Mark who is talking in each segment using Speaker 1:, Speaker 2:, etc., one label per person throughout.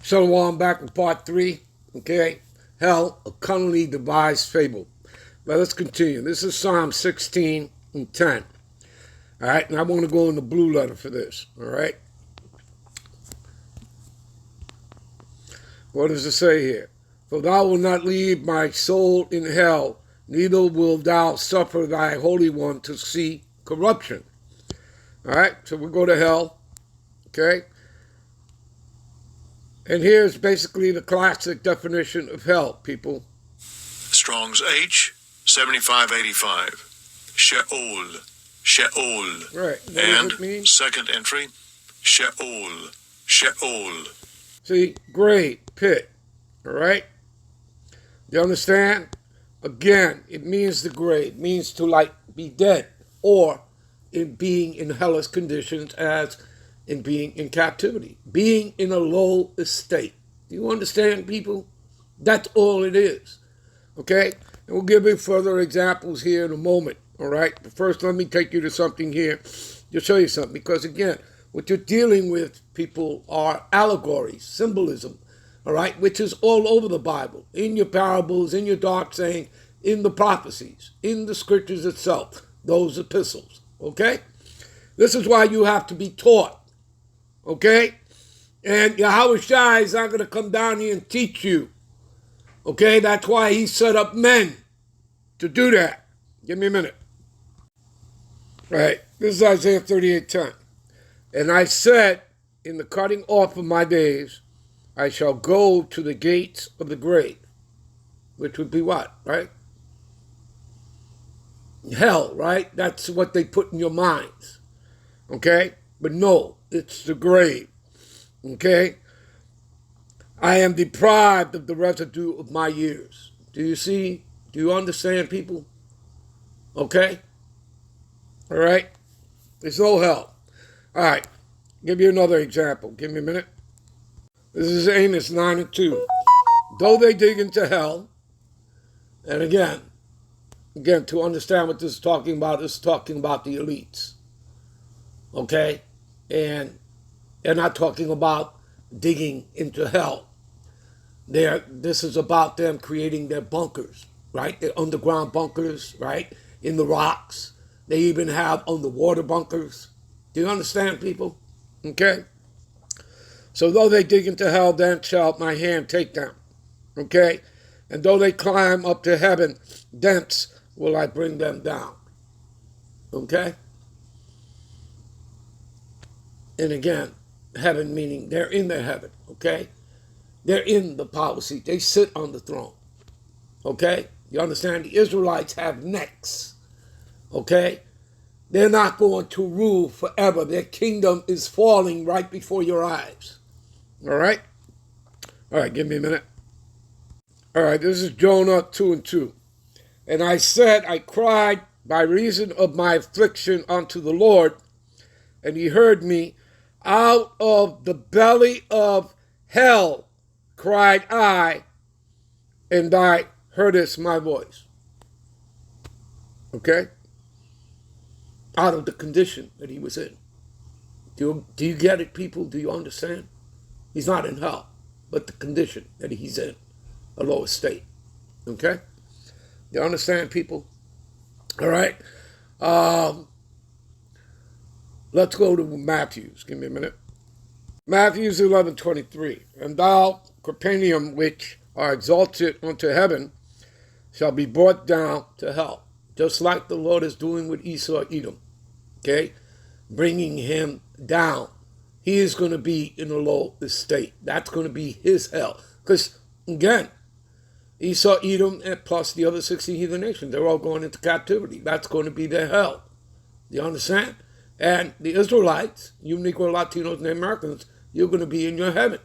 Speaker 1: Shalom, back with part 3, okay? Hell, a cunningly devised fable. Now let's continue. This is Psalm 16 and 10. All right, and I want to go in the blue letter for this, all right? What does it say here? For thou wilt not leave my soul in hell, neither wilt thou suffer thy Holy One to see corruption. All right, so we go to hell, okay? And here's basically the classic definition of hell, people.
Speaker 2: Strong's H, 7585. Sheol, Sheol.
Speaker 1: Right. What
Speaker 2: and
Speaker 1: does it mean?
Speaker 2: Second entry, Sheol, Sheol.
Speaker 1: See, grave, pit, all right? You understand? Again, it means the grave. It means to, like, be dead, or in being in hellish conditions as in being in captivity, being in a low estate. Do you understand, people? That's all it is, okay? And we'll give you further examples here in a moment, all right? But first, let me take you to something here to show you something, because again, what you're dealing with, people, are allegories, symbolism, all right, which is all over the Bible, in your parables, in your dark saying, in the prophecies, in the scriptures itself, those epistles, okay? This is why you have to be taught. Okay? And Yahweh Shai is not going to come down here and teach you. Okay? That's why he set up men to do that. Give me a minute. All right. This is Isaiah 38:10. And I said, in the cutting off of my days, I shall go to the gates of the grave. Which would be what, right? Hell, right? That's what they put in your minds. Okay? But no. It's the grave, okay? I am deprived of the residue of my years. Do you see? Do you understand, people? Okay? All right? There's no hell. All right. Give you another example. Give me a minute. This is Amos 9 and 2. Though they dig into hell, and again, to understand what this is talking about the elites. Okay? And they're not talking about digging into hell. This is about them creating their bunkers, right? Their underground bunkers, right? In the rocks. They even have underwater bunkers. Do you understand, people? Okay? So though they dig into hell, then shall my hand take them. Okay? And though they climb up to heaven, thence will I bring them down. Okay? And again, heaven meaning they're in their heaven, okay? They're in the power seat. They sit on the throne, okay? You understand? The Israelites have necks, okay? They're not going to rule forever. Their kingdom is falling right before your eyes, all right? All right, give me a minute. All right, this is Jonah 2 and 2. And I said, I cried by reason of my affliction unto the Lord, and he heard me. Out of the belly of hell cried I, and thou heardest my voice. Okay? Out of the condition that he was in. Do you get it, people? Do you understand? He's not in hell, but the condition that he's in, a lower state. Okay? You understand, people? All right? Let's go to Matthews. Give me a minute. Matthews 11:23. And thou, Capernaum, which are exalted unto heaven, shall be brought down to hell. Just like the Lord is doing with Esau Edom. Okay? Bringing him down. He is going to be in a low estate. That's going to be his hell. Because, again, Esau Edom and plus the other 60 heathen nations, they're all going into captivity. That's going to be their hell. You understand? And the Israelites, you Negro, Latinos, and Americans, you're going to be in your heaven,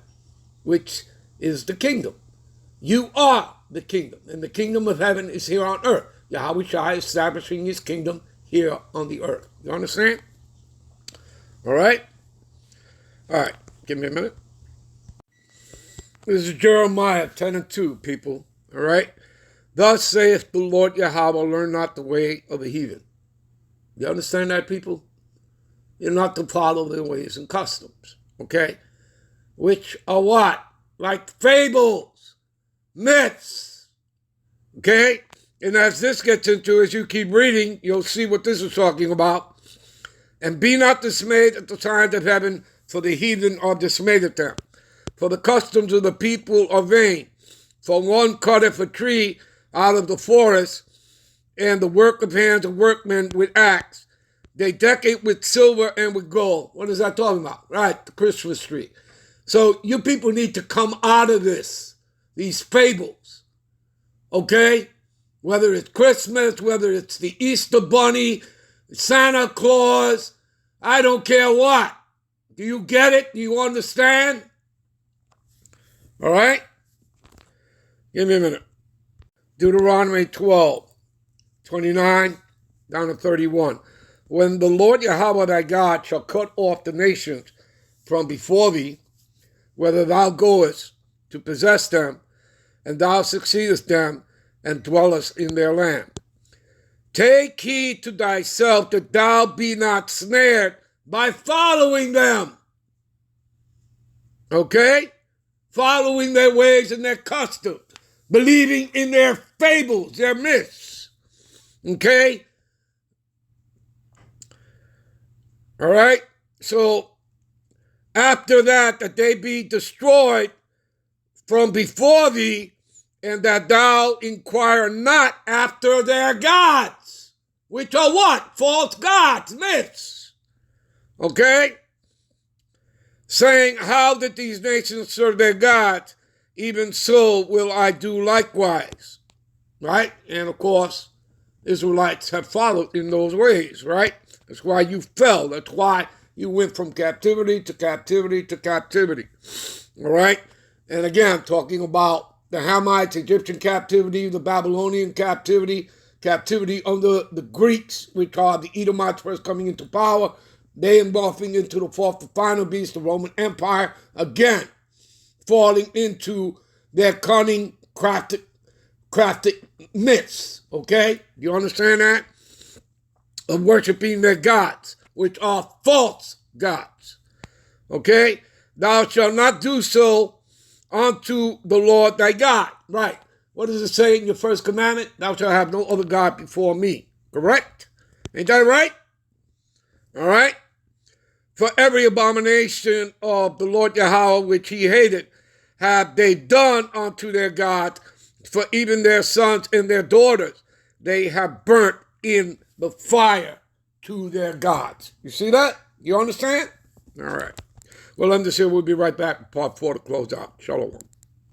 Speaker 1: which is the kingdom. You are the kingdom, and the kingdom of heaven is here on earth. Yahweh Shai is establishing his kingdom here on the earth. You understand? All right? All right, give me a minute. This is Jeremiah 10 and 2, people. All right? Thus saith the Lord Yahweh, learn not the way of the heathen. You understand that, people? You're not to follow their ways and customs, okay? Which are what? like fables, myths. Okay? And as this gets into, as you keep reading, you'll see what this is talking about. And be not dismayed at the signs of heaven, for the heathen are dismayed at them. For the customs of the people are vain. For one cutteth a tree out of the forest, and the work of hands of workmen with axe. They deck it with silver and with gold. What is that talking about? Right, the Christmas tree. So you people need to come out of this, these fables. Okay? Whether it's Christmas, whether it's the Easter Bunny, Santa Claus, I don't care what. Do you get it? Do you understand? All right? Give me a minute. Deuteronomy 12:29 down to 31. When the Lord Yahweh thy God shall cut off the nations from before thee, whether thou goest to possess them, and thou succeedest them, and dwellest in their land. Take heed to thyself that thou be not snared by following them. Okay? Following their ways and their customs. Believing in their fables, their myths. Okay? All right? So, after that they be destroyed from before thee, and that thou inquire not after their gods, which are what? False gods, myths. Okay? Saying, how did these nations serve their gods? Even so will I do likewise. Right? And of course, Israelites have followed in those ways, right? That's why you fell. That's why you went from captivity to captivity to captivity. All right? And again, talking about the Hamites, Egyptian captivity, the Babylonian captivity, captivity under the Greeks, which are the Edomites first coming into power, they morphing into the fourth and final beast, the Roman Empire, again, falling into their cunning, crafted myths, okay? You understand that? Of worshiping their gods, which are false gods, okay? Thou shalt not do so unto the Lord thy God. Right. What does it say in your first commandment? Thou shalt have no other God before me. Correct? Ain't that right? All right. For every abomination of the Lord Yahweh which he hated have they done unto their gods, for even their sons and their daughters they have burnt in the fire to their gods. You see that? You understand? All right. We'll end this here. We'll be right back with part 4 to close out. Shalom.